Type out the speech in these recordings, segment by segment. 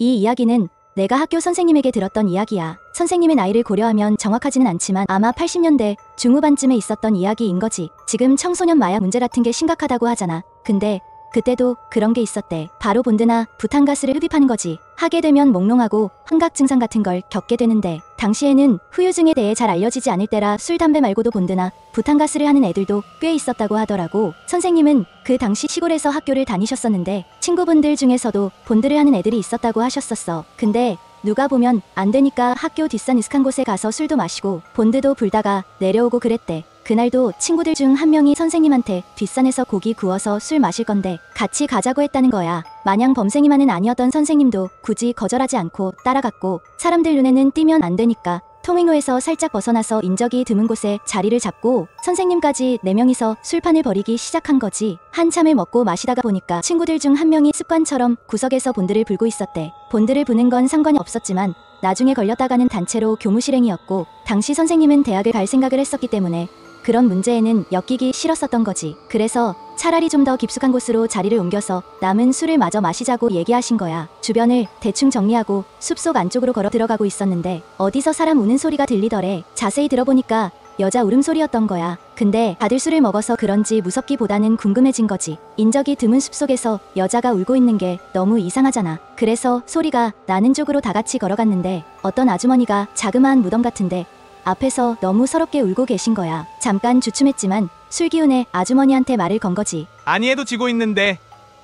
이 이야기는 내가 학교 선생님에게 들었던 이야기야. 선생님의 나이를 고려하면 정확하지는 않지만 아마 80년대 중후반쯤에 있었던 이야기인 거지. 지금 청소년 마약 문제 같은 게 심각하다고 하잖아. 근데 그때도 그런 게 있었대. 바로 본드나 부탄가스를 흡입하는 거지. 하게 되면 몽롱하고 환각 증상 같은 걸 겪게 되는데, 당시에는 후유증에 대해 잘 알려지지 않을 때라 술, 담배 말고도 본드나 부탄가스를 하는 애들도 꽤 있었다고 하더라고. 선생님은 그 당시 시골에서 학교를 다니셨었는데 친구분들 중에서도 본드를 하는 애들이 있었다고 하셨었어. 근데 누가 보면 안 되니까 학교 뒷산 으슥한 곳에 가서 술도 마시고 본드도 불다가 내려오고 그랬대. 그날도 친구들 중 한 명이 선생님한테 뒷산에서 고기 구워서 술 마실 건데 같이 가자고 했다는 거야. 마냥 범생이만은 아니었던 선생님도 굳이 거절하지 않고 따라갔고, 사람들 눈에는 띄면 안 되니까 통행로에서 살짝 벗어나서 인적이 드문 곳에 자리를 잡고 선생님까지 4명이서 술판을 벌이기 시작한 거지. 한참을 먹고 마시다가 보니까 친구들 중 한 명이 습관처럼 구석에서 본드를 불고 있었대. 본드를 부는 건 상관이 없었지만 나중에 걸렸다가는 단체로 교무실행이었고, 당시 선생님은 대학을 갈 생각을 했었기 때문에 그런 문제에는 엮이기 싫었었던 거지. 그래서 차라리 좀 더 깊숙한 곳으로 자리를 옮겨서 남은 술을 마저 마시자고 얘기하신 거야. 주변을 대충 정리하고 숲속 안쪽으로 걸어 들어가고 있었는데 어디서 사람 우는 소리가 들리더래. 자세히 들어보니까 여자 울음소리였던 거야. 근데 다들 술을 먹어서 그런지 무섭기보다는 궁금해진 거지. 인적이 드문 숲속에서 여자가 울고 있는 게 너무 이상하잖아. 그래서 소리가 나는 쪽으로 다 같이 걸어갔는데 어떤 아주머니가 자그마한 무덤 같은데 앞에서 너무 서럽게 울고 계신 거야. 잠깐 주춤했지만 술기운에 아주머니한테 말을 건 거지. 아니해도 지고 있는데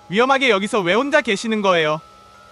위험하게 여기서 왜 혼자 계시는 거예요?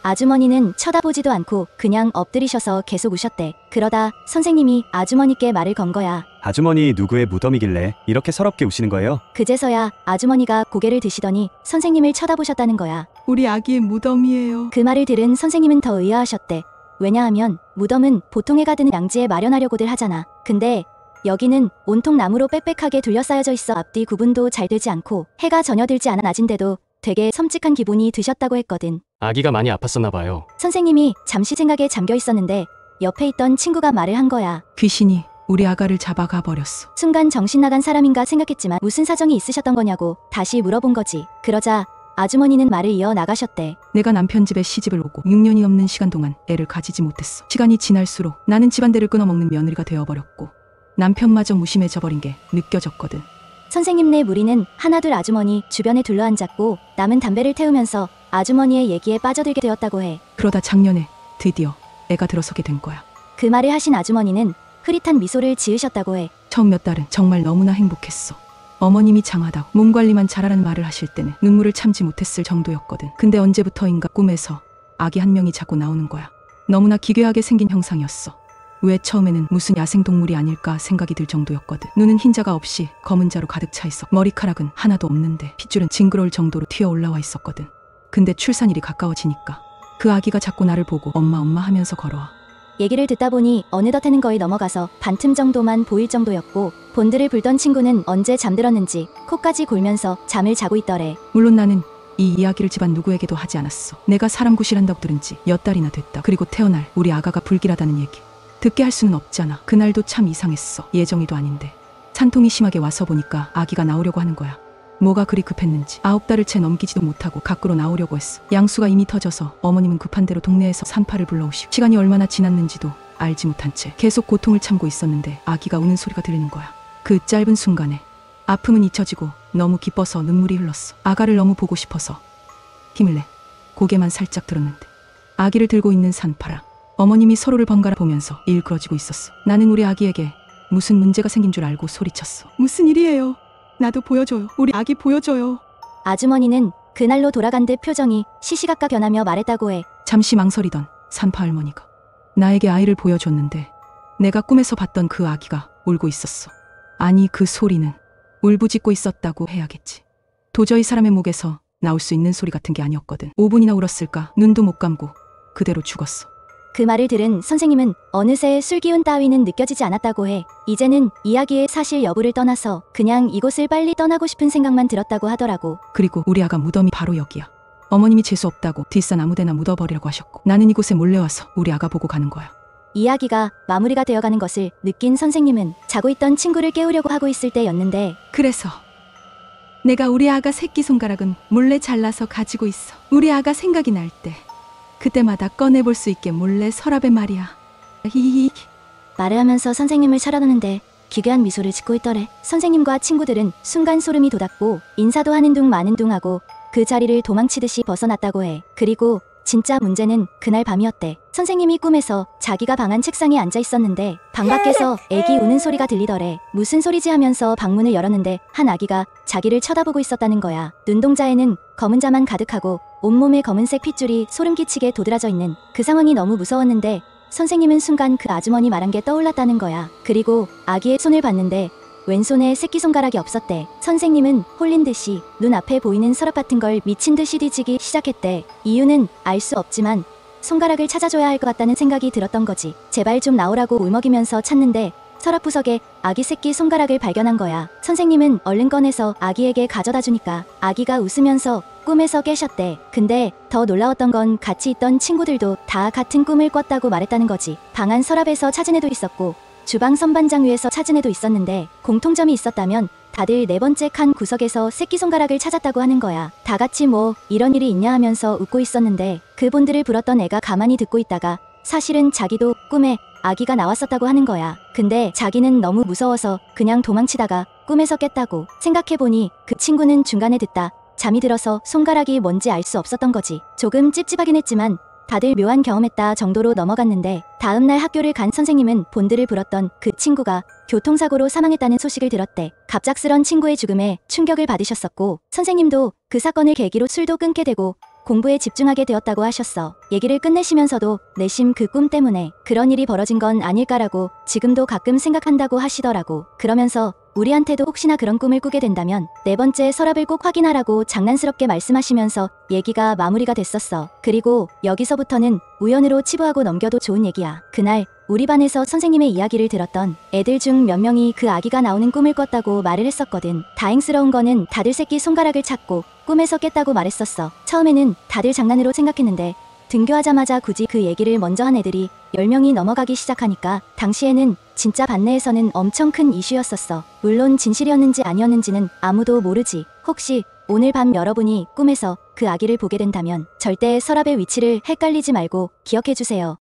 아주머니는 쳐다보지도 않고 그냥 엎드리셔서 계속 우셨대. 그러다 선생님이 아주머니께 말을 건 거야. 아주머니, 누구의 무덤이길래 이렇게 서럽게 우시는 거예요? 그제서야 아주머니가 고개를 드시더니 선생님을 쳐다보셨다는 거야. 우리 아기의 무덤이에요. 그 말을 들은 선생님은 더 의아하셨대. 왜냐하면 무덤은 보통 해가 드는 양지에 마련하려고들 하잖아. 근데 여기는 온통 나무로 빽빽하게 둘러싸여져 있어 앞뒤 구분도 잘 되지 않고 해가 전혀 들지 않아 낮인데도 되게 섬찟한 기분이 드셨다고 했거든. 아기가 많이 아팠었나 봐요. 선생님이 잠시 생각에 잠겨 있었는데 옆에 있던 친구가 말을 한 거야. 귀신이 우리 아가를 잡아가 버렸어. 순간 정신 나간 사람인가 생각했지만 무슨 사정이 있으셨던 거냐고 다시 물어본 거지. 그러자 아주머니는 말을 이어 나가셨대. 내가 남편 집에 시집을 오고 6년이 넘는 시간 동안 애를 가지지 못했어. 시간이 지날수록 나는 집안대를 끊어먹는 며느리가 되어버렸고 남편마저 무심해져 버린 게 느껴졌거든. 선생님네 무리는 하나둘 아주머니 주변에 둘러앉았고 남은 담배를 태우면서 아주머니의 얘기에 빠져들게 되었다고 해. 그러다 작년에 드디어 애가 들어서게 된 거야. 그 말을 하신 아주머니는 흐릿한 미소를 지으셨다고 해. 처음 몇 달은 정말 너무나 행복했어. 어머님이 장하다고 몸 관리만 잘하라는 말을 하실 때는 눈물을 참지 못했을 정도였거든. 근데 언제부터인가 꿈에서 아기 한 명이 자꾸 나오는 거야. 너무나 기괴하게 생긴 형상이었어. 왜 처음에는 무슨 야생동물이 아닐까 생각이 들 정도였거든. 눈은 흰자가 없이 검은 자로 가득 차 있어. 머리카락은 하나도 없는데 핏줄은 징그러울 정도로 튀어 올라와 있었거든. 근데 출산일이 가까워지니까 그 아기가 자꾸 나를 보고 엄마 엄마 하면서 걸어와. 얘기를 듣다 보니 어느덧 해는 거의 넘어가서 반틈 정도만 보일 정도였고 본드를 불던 친구는 언제 잠들었는지 코까지 골면서 잠을 자고 있더래. 물론 나는 이 이야기를 집안 누구에게도 하지 않았어. 내가 사람 구실한다고 들은 지 몇 달이나 됐다. 그리고 태어날 우리 아가가 불길하다는 얘기 듣게 할 수는 없잖아. 그날도 참 이상했어. 예정이도 아닌데 산통이 심하게 와서 보니까 아기가 나오려고 하는 거야. 뭐가 그리 급했는지 9달을 채 넘기지도 못하고 밖으로 나오려고 했어. 양수가 이미 터져서 어머님은 급한 대로 동네에서 산파를 불러오시고 시간이 얼마나 지났는지도 알지 못한 채 계속 고통을 참고 있었는데 아기가 우는 소리가 들리는 거야. 그 짧은 순간에 아픔은 잊혀지고 너무 기뻐서 눈물이 흘렀어. 아가를 너무 보고 싶어서 힘을 내 고개만 살짝 들었는데 아기를 들고 있는 산파라 어머님이 서로를 번갈아 보면서 일그러지고 있었어. 나는 우리 아기에게 무슨 문제가 생긴 줄 알고 소리쳤어. 무슨 일이에요? 나도 보여줘요. 우리 아기 보여줘요. 아주머니는 그날로 돌아간 듯 표정이 시시각각 변하며 말했다고 해. 잠시 망설이던 산파 할머니가 나에게 아이를 보여줬는데 내가 꿈에서 봤던 그 아기가 울고 있었어. 아니, 그 소리는 울부짖고 있었다고 해야겠지. 도저히 사람의 목에서 나올 수 있는 소리 같은 게 아니었거든. 5분이나 울었을까? 눈도 못 감고 그대로 죽었어. 그 말을 들은 선생님은 어느새 술기운 따위는 느껴지지 않았다고 해. 이제는 이야기의 사실 여부를 떠나서 그냥 이곳을 빨리 떠나고 싶은 생각만 들었다고 하더라고. 그리고 우리 아가 무덤이 바로 여기야. 어머님이 재수 없다고 뒷산 아무데나 묻어버리라고 하셨고 나는 이곳에 몰래 와서 우리 아가 보고 가는 거야. 이야기가 마무리가 되어가는 것을 느낀 선생님은 자고 있던 친구를 깨우려고 하고 있을 때였는데 그래서 내가 우리 아가 새끼손가락은 몰래 잘라서 가지고 있어. 우리 아가 생각이 날 때 그때마다 꺼내볼 수 있게 몰래 서랍에 말이야. 히히히. 말을 하면서 선생님을 쳐다보는데 기괴한 미소를 짓고 있더래. 선생님과 친구들은 순간 소름이 돋았고 인사도 하는 둥 마는 둥 하고 그 자리를 도망치듯이 벗어났다고 해. 그리고 진짜 문제는 그날 밤이었대. 선생님이 꿈에서 자기가 방 안 책상에 앉아 있었는데 방 밖에서 애기 우는 소리가 들리더래. 무슨 소리지 하면서 방문을 열었는데 한 아기가 자기를 쳐다보고 있었다는 거야. 눈동자에는 검은 자만 가득하고 온몸에 검은색 핏줄이 소름 끼치게 도드라져 있는 그 상황이 너무 무서웠는데 선생님은 순간 그 아주머니 말한 게 떠올랐다는 거야. 그리고 아기의 손을 봤는데 왼손에 새끼손가락이 없었대. 선생님은 홀린 듯이 눈앞에 보이는 서랍 같은 걸 미친 듯이 뒤지기 시작했대. 이유는 알 수 없지만 손가락을 찾아줘야 할 것 같다는 생각이 들었던 거지. 제발 좀 나오라고 울먹이면서 찾는데 서랍 구석에 아기 새끼 손가락을 발견한 거야. 선생님은 얼른 꺼내서 아기에게 가져다 주니까 아기가 웃으면서 꿈에서 깨셨대. 근데 더 놀라웠던 건 같이 있던 친구들도 다 같은 꿈을 꿨다고 말했다는 거지. 방 안 서랍에서 찾은 애도 있었고 주방 선반장 위에서 찾은 애도 있었는데 공통점이 있었다면 다들 네 번째 칸 구석에서 새끼손가락을 찾았다고 하는 거야. 다 같이 뭐 이런 일이 있냐 하면서 웃고 있었는데 그 본드를 불었던 애가 가만히 듣고 있다가 사실은 자기도 꿈에 아기가 나왔었다고 하는 거야. 근데 자기는 너무 무서워서 그냥 도망치다가 꿈에서 깼다고. 생각해보니 그 친구는 중간에 듣다 잠이 들어서 손가락이 뭔지 알 수 없었던 거지. 조금 찝찝하긴 했지만 다들 묘한 경험했다 정도로 넘어갔는데 다음날 학교를 간 선생님은 본드를 불었던 그 친구가 교통사고로 사망했다는 소식을 들었대. 갑작스런 친구의 죽음에 충격을 받으셨었고 선생님도 그 사건을 계기로 술도 끊게 되고 공부에 집중하게 되었다고 하셨어. 얘기를 끝내시면서도 내심 그 꿈 때문에 그런 일이 벌어진 건 아닐까라고 지금도 가끔 생각한다고 하시더라고. 그러면서 우리한테도 혹시나 그런 꿈을 꾸게 된다면 네 번째 서랍을 꼭 확인하라고 장난스럽게 말씀하시면서 얘기가 마무리가 됐었어. 그리고 여기서부터는 우연으로 치부하고 넘겨도 좋은 얘기야. 그날 우리 반에서 선생님의 이야기를 들었던 애들 중 몇 명이 그 아기가 나오는 꿈을 꿨다고 말을 했었거든. 다행스러운 거는 다들 새끼 손가락을 찾고 꿈에서 깼다고 말했었어. 처음에는 다들 장난으로 생각했는데 등교하자마자 굳이 그 얘기를 먼저 한 애들이 10명이 넘어가기 시작하니까 당시에는 진짜 반 내에서는 엄청 큰 이슈였었어. 물론 진실이었는지 아니었는지는 아무도 모르지. 혹시 오늘 밤 여러분이 꿈에서 그 아기를 보게 된다면 절대 서랍의 위치를 헷갈리지 말고 기억해주세요.